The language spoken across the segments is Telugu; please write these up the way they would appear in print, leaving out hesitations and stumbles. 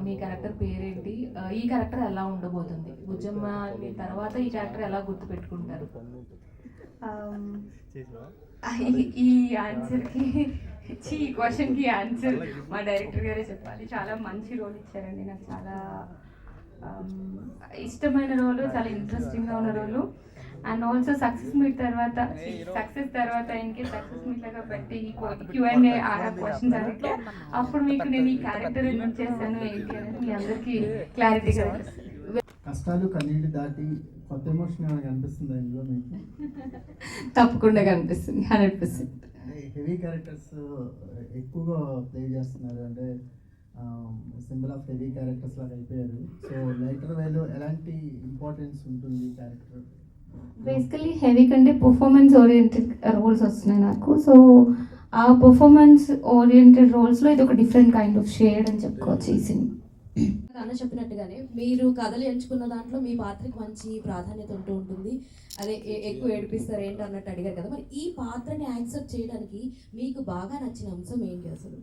మీ క్యారెక్టర్ పేరేంటి, ఈ క్యారెక్టర్ ఎలా ఉండబోతుంది, బుజ్జమ్మ అని తర్వాత ఈ క్యారెక్టర్ ఎలా గుర్తుపెట్టుకుంటారు? ఈ ఆన్సర్కి ఈ క్వశ్చన్కి ఆన్సర్ మా డైరెక్టర్ గారే చెప్పాలి. చాలా మంచి రోల్ ఇచ్చారండి, నాకు చాలా ఇష్టమైన రోలు, చాలా ఇంట్రెస్టింగ్గా ఉన్న రోలు. అండ్ ఆల్సో సక్సెస్ తర్వాత ఇంకే సక్సెస్ మీట్ లాగా పెట్టి Q&A క్వశ్చన్స్ అడిగితే అప్పుడు మీకు నేను ఈ క్యారెక్టర్ ఎందుకు చేశాను ఏంటి అనేది మీ అందరికీ క్లారిటీగా తెలుస్తుంది. కష్టాలు కన్నీళ్ళు దాటి కొత్త ఎమోషన్ ఏమైనా కనిపిస్తుందా ఇందులో మీకు? తప్పకుండా కనిపిస్తుంది, 100%. హెవీ క్యారెక్టర్స్ ఎక్కువగా ప్లే చేస్తున్నారు, అంటే సింబల్ ఆఫ్ హెవీ క్యారెక్టర్స్ లాగా అయిపోయారు. సో లైటర్ వేలో ఎలాంటి ఇంపార్టెన్స్ ఉంటుంది క్యారెక్టర్? బేసికలీ హెవీ కంటే పర్ఫార్మెన్స్ ఓరియంటెడ్ రోల్స్ వస్తున్నాయి నాకు. సో ఆ పర్ఫార్మెన్స్ ఓరియంటెడ్ రోల్స్లో ఇది ఒక డిఫరెంట్ కైండ్ ఆఫ్ షేడ్ అని చెప్పుకోవచ్చు ఈ సినిమా. అన్న చెప్పినట్టుగానే మీరు కథలు ఎంచుకున్న దాంట్లో మీ పాత్రకి మంచి ప్రాధాన్యత ఉంటూ ఉంటుంది. అదే ఎక్కువ ఏడిపిస్తారు ఏంటి అన్నట్టు అడిగారు కదా, మరి ఈ పాత్రని యాక్సెప్ట్ చేయడానికి మీకు బాగా నచ్చిన అంశం ఏంటి అసలు?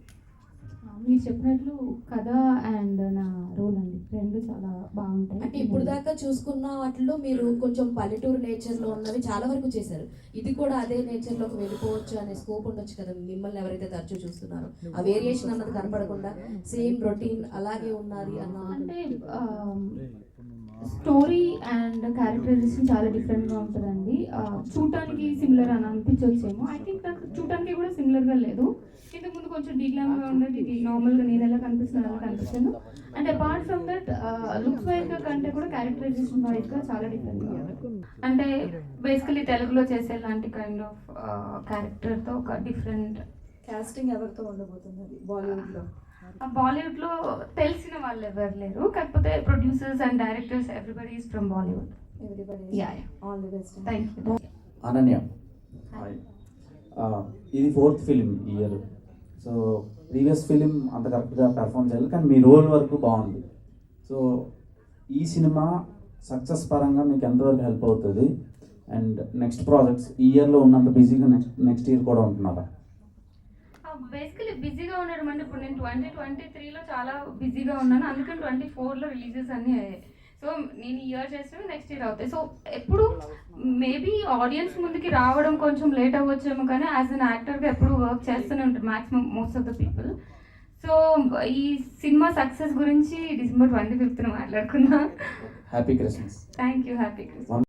మీరు చెప్పినట్లు కథ అండ్ నా రోల్ అండి, రెండు చాలా బాగుంటాయి. అంటే ఇప్పుడు దాకా చూసుకున్న వాటిలో మీరు కొంచెం పల్లెటూరు నేచర్లో ఉన్నవి చాలా వరకు చేశారు, ఇది కూడా అదే నేచర్లోకి వెళ్ళిపోవచ్చు అనే స్కోప్ ఉండొచ్చు కదా మిమ్మల్ని ఎవరైతే తరచూ చూస్తున్నారో? ఆ వేరియేషన్ అన్నది కనపడకుండా సేమ్ రొటీన్ అలాగే ఉన్నది అన్న అంటే స్టోరీ అండ్ క్యారెక్టరైజేషన్ చాలా డిఫరెంట్గా ఉంటుందండి. చూడటానికి సిమిలర్ అని అనిపించవచ్చేమో, ఐ థింక్ నాకు చూడటానికి కూడా సిమిలర్గా లేదు. ఇంతకుముందు కొంచెం డీగ్లామ్గా ఉండేది, ఇది నార్మల్గా నేను ఎలా కనిపిస్తున్నాను అలా కనిపిస్తాను. And apart from that looks వైజ్గా కంటే కూడా క్యారెక్టరైజేషన్ వైజ్గా చాలా డిఫరెంట్గా. అంటే బేసికలీ తెలుగులో చేసే లాంటి కైండ్ ఆఫ్ క్యారెక్టర్తో ఒక డిఫరెంట్. కాస్టింగ్ ఎవరితో ఉండబోతున్నది బాలీవుడ్లో? బాలీవుడ్లో తెలిసిన వాళ్ళు ఎవరు లేరు, కాకపోతే producers and directors everybody is from Bollywood. All the best. Thank you. Ananya, ఇది 4th ఫిలిం ఈ ఇయర్. సో ప్రీవియస్ ఫిలిం అంత కరెక్ట్గా పెర్ఫామ్ చేయాలి, కానీ మీ రోల్ వరకు బాగుంది. సో ఈ సినిమా సక్సెస్ పరంగా మీకు ఎంతవరకు హెల్ప్ అవుతుంది? అండ్ నెక్స్ట్ ప్రాజెక్ట్స్ ఈ ఇయర్లో ఉన్నంత బిజీగా నెక్స్ట్ ఇయర్ కూడా ఉంటున్నారా? బేసికలీ బిజీగా ఉండడం అంటే ఇప్పుడు నేను 2023లో చాలా బిజీగా ఉన్నాను, అందుకని 24లో రిలీజెస్ అన్నీ అయ్యాయి. సో నేను ఈ ఇయర్ చేస్తే నెక్స్ట్ ఇయర్ అవుతాయి. సో ఎప్పుడు మేబీ ఆడియన్స్ ముందుకి రావడం కొంచెం లేట్ అవ్వచ్చేమో, కానీ యాజ్ అన్ యాక్టర్గా ఎప్పుడు వర్క్ చేస్తూనే ఉంటారు maximum most of the people. So ఈ సినిమా సక్సెస్ గురించి December 25th మాట్లాడుకుందాం. Happy Christmas. Thank you. Happy Christmas.